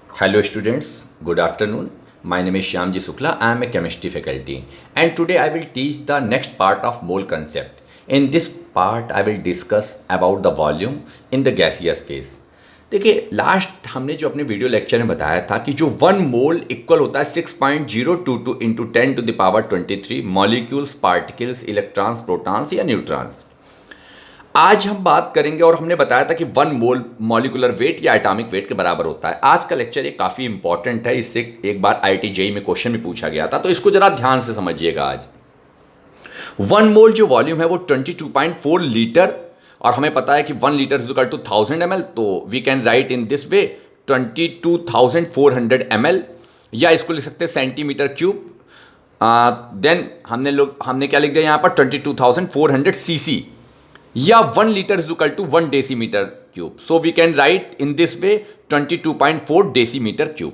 Hello students, good afternoon. My name is Shyamji Sukla. I am a chemistry faculty and today I will teach the next part of mole concept. In this part I will discuss about the volume in the gaseous phase. देखिए last हमने जो अपने video lecture में बताया था कि जो 1 मोल equal होता है 6.022 into 10 to the power 23 molecules, particles, electrons, protons या न्यूट्रॉन्स। आज हम बात करेंगे और हमने बताया था कि 1 मोल मॉलिकुलर वेट या एटॉमिक वेट के बराबर होता है। आज का लेक्चर ये काफ़ी इंपॉर्टेंट है, इससे एक बार आईआईटी जेईई में क्वेश्चन भी पूछा गया था, तो इसको जरा ध्यान से समझिएगा। आज 1 मोल जो वॉल्यूम है वो 22.4 लीटर, और हमें पता है कि 1 litre is equal to 1000 ml, तो we can write in this way 22,400 ml, या इसको लिख सकते हैं सेंटीमीटर क्यूब। देन हमने क्या लिख दिया यहाँ पर 22,400 cc, या 1 litre is equal to 1 decimetre cube. So we can write in this way 22.4 decimetre cube.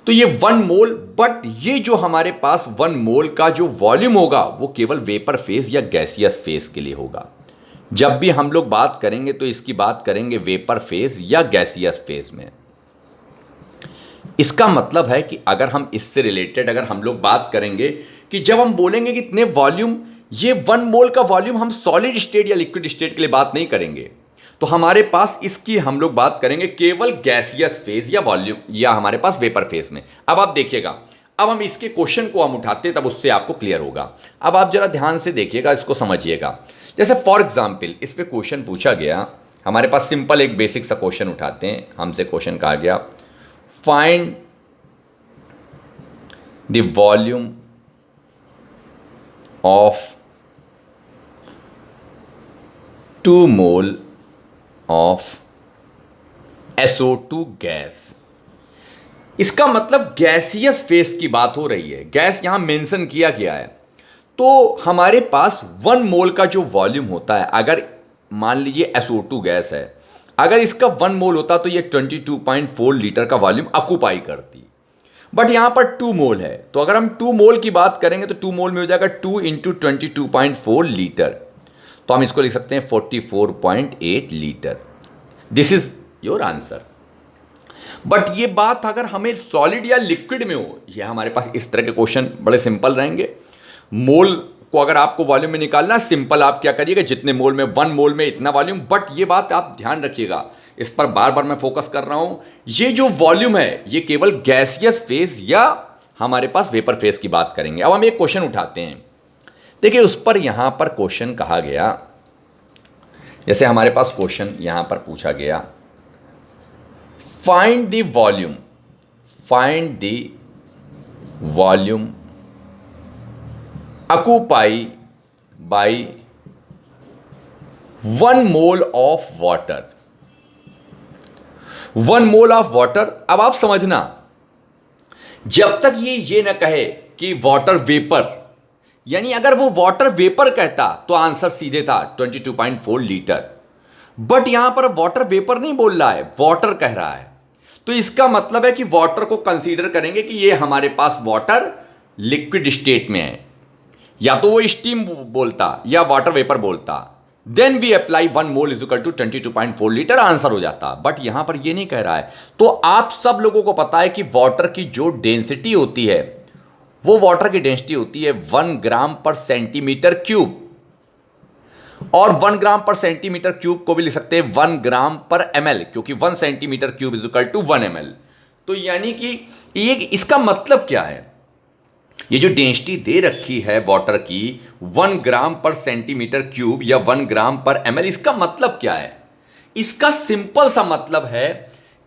तो ये 1 मोल, बट ये जो हमारे पास 1 मोल का जो वॉल्यूम होगा वो केवल वेपर फेज या गैसियस फेज के लिए होगा। जब भी हम लोग बात करेंगे तो इसकी बात करेंगे वेपर फेज या गैसियस फेज में। इसका मतलब है कि अगर हम इससे रिलेटेड अगर हम लोग बात करेंगे कि जब हम बोलेंगे कि इतने वॉल्यूम, ये 1 मोल का वॉल्यूम हम सॉलिड स्टेट या लिक्विड स्टेट के लिए बात नहीं करेंगे, तो हमारे पास इसकी हम लोग बात करेंगे केवल गैसियस फेज या वॉल्यूम या हमारे पास वेपर फेज में। अब आप देखिएगा, अब हम इसके क्वेश्चन को हम उठाते हैं तब उससे आपको क्लियर होगा। अब आप जरा ध्यान से देखिएगा, इसको समझिएगा। जैसे फॉर एग्जाम्पल इस पे क्वेश्चन पूछा गया, हमारे पास सिंपल एक बेसिक सा क्वेश्चन उठाते हैं। हमसे क्वेश्चन कहा गया find the volume of 2 mole of SO2 gas. इसका मतलब गैसियस फेस की बात हो रही है, गैस यहां मेंशन किया गया है। तो हमारे पास 1 मोल का जो वॉल्यूम होता है, अगर मान लीजिए SO2 गैस है, अगर इसका 1 मोल होता तो ये 22.4 लीटर का वॉल्यूम ऑक्यूपाई करती, बट यहां पर 2 मोल है। तो अगर हम 2 मोल की बात करेंगे तो 2 मोल में हो जाएगा 2 इंटू 22.4 लीटर, तो हम इसको लिख सकते हैं 44.8 litre. This is your answer. But ये बात अगर हमें सॉलिड या लिक्विड में हो, ये हमारे पास इस तरह के क्वेश्चन बड़े सिंपल रहेंगे। मोल को अगर आपको वॉल्यूम में निकालना, सिंपल आप क्या करिएगा, जितने मोल में 1 मोल में इतना वॉल्यूम। बट ये बात आप ध्यान रखिएगा, इस पर बार बार मैं फोकस कर रहा हूं, ये जो वॉल्यूम है ये केवल गैसियस फेज या हमारे पास वेपर फेज की बात करेंगे। अब हम एक क्वेश्चन उठाते हैं। देखिए उस पर यहां पर क्वेश्चन कहा गया, जैसे हमारे पास क्वेश्चन यहां पर पूछा गया find the volume occupy by 1 mole of water. 1 mole of water. अब आप समझना, जब तक ये ना कहे कि वाटर वेपर, यानी अगर वो वाटर वेपर कहता तो आंसर सीधे था 22.4 लीटर, बट यहां पर वाटर वेपर नहीं बोल रहा है, वाटर कह रहा है। तो इसका मतलब है कि वाटर को कंसीडर करेंगे कि ये हमारे पास वाटर लिक्विड स्टेट में है, या तो वो स्टीम बोलता या वाटर वेपर बोलता, then we apply 1 mole is equal to 22.4 litre, answer हो जाता। बट यहां पर ये नहीं कह रहा है। तो आप सब लोगों को पता है कि वाटर की जो डेंसिटी होती है, वो वाटर की डेंसिटी होती है 1 ग्राम पर सेंटीमीटर क्यूब, और 1 ग्राम पर सेंटीमीटर क्यूब को भी लिख सकते हैं 1 ग्राम पर ml, क्योंकि 1 centimetre cube is equal to 1 ml। तो यानी कि ये इसका मतलब क्या है, ये जो डेंसिटी दे रखी है वाटर की 1 ग्राम पर सेंटीमीटर क्यूब या 1 ग्राम पर ml, इसका मतलब क्या है? इसका सिंपल सा मतलब है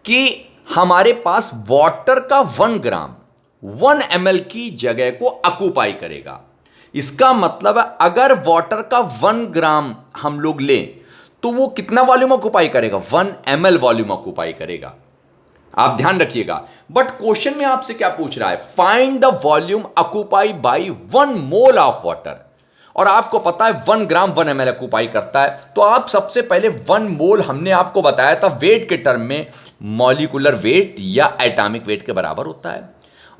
कि हमारे पास वाटर का 1 ग्राम 1 ml की जगह को ऑक्यूपाई करेगा। इसका मतलब है अगर वाटर का 1 ग्राम हम लोग लें तो वो कितना वॉल्यूम ऑक्यूपाई करेगा? 1 ml वॉल्यूम ऑक्यूपाई करेगा। आप ध्यान रखिएगा। बट क्वेश्चन में आपसे क्या पूछ रहा है? Find the volume occupy by 1 mole of water, और आपको पता है 1 ग्राम 1 ml ऑक्यूपाई करता है। तो आप सबसे पहले 1 मोल हमने आपको बताया था वेट के टर्म में मॉलिक्यूलर वेट या एटॉमिक वेट के बराबर होता है।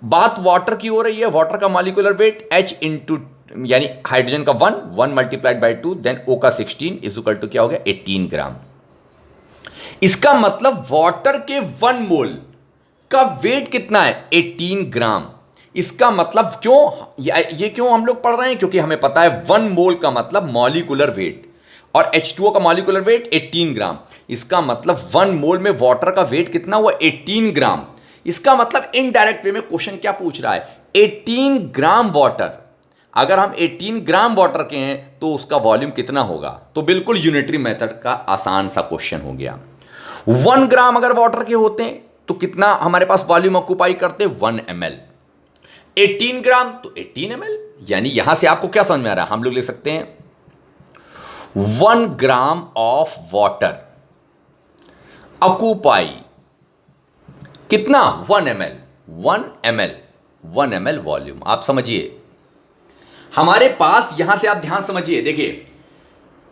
बात वाटर की हो रही है, वाटर का मॉलिक्यूलर वेट H इंटू यानी हाइड्रोजन का 1 मल्टीप्लाइड बाय 2 देन O का 16 इज इक्वल टू क्या हो गया 18 ग्राम। इसका मतलब वाटर के 1 मोल का वेट कितना है 18 ग्राम। इसका मतलब ये क्यों हम लोग पढ़ रहे हैं, क्योंकि हमें पता है 1 मोल का मतलब मॉलिक्यूलर वेट, और H2O का मॉलिक्यूलर वेट 18 ग्राम। इसका मतलब 1 मोल में वाटर का वेट कितना हुआ 18 ग्राम। इसका मतलब इनडायरेक्ट वे में क्वेश्चन क्या पूछ रहा है 18 ग्राम वाटर। अगर हम 18 ग्राम वाटर के हैं तो उसका वॉल्यूम कितना होगा, तो बिल्कुल यूनिटरी मेथड का आसान सा क्वेश्चन हो गया। 1 ग्राम अगर वाटर के होते हैं तो कितना हमारे पास वॉल्यूम ऑक्यूपाई करते 1 ml। 18 ग्राम तो 18 ml, यानी यहां से आपको क्या समझ में आ रहा है, हम लोग लिख सकते हैं 1 ग्राम ऑफ वाटर ऑक्यूपाई कितना 1 ml, 1 ml वॉल्यूम। आप समझिए हमारे पास यहां से आप ध्यान समझिए, देखिए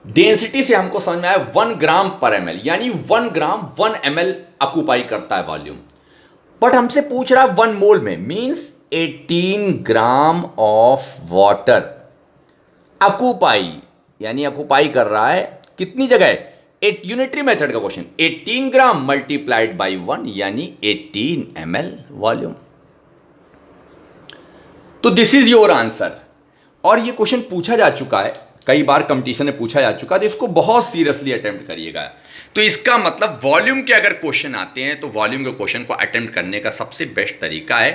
डेंसिटी से हमको समझ में आया 1 ग्राम पर ml, यानी 1 ग्राम 1 ml ऑक्यूपाई करता है वॉल्यूम। बट हमसे पूछ रहा है 1 मोल में, means 18 gram of water occupy, यानी ऑक्यूपाई कर रहा है कितनी जगह, एक यूनिटरी मेथड का क्वेश्चन 18 ग्राम मल्टीप्लाइड बाई 1 यानी 18 ml वॉल्यूम। तो दिस इज योर आंसर। और ये क्वेश्चन पूछा जा चुका है कई बार, कंपटीशन में पूछा जा चुका है, तो इसको बहुत सीरियसली अटेम्प्ट करिएगा। तो इसका मतलब वॉल्यूम के अगर क्वेश्चन आते हैं तो वॉल्यूम के क्वेश्चन को अटेम्प्ट करने का सबसे बेस्ट तरीका है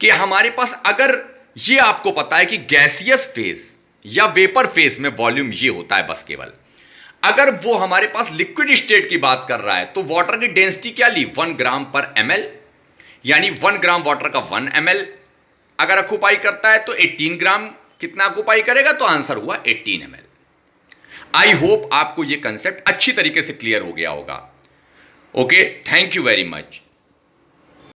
कि हमारे पास अगर ये आपको पता है कि गैसियस फेज या वेपर फेज में वॉल्यूम ये होता है बस केवल, अगर वो हमारे पास लिक्विड स्टेट की बात कर रहा है तो वाटर की डेंसिटी क्या ली 1 ग्राम पर ml, यानी 1 ग्राम वाटर का 1 ml अगर ऑक्यूपाई करता है तो 18 ग्राम कितना ऑक्यूपाई करेगा, तो आंसर हुआ 18 ml। आई होप आपको ये कंसेप्ट अच्छी तरीके से क्लियर हो गया होगा। Okay, thank you very much.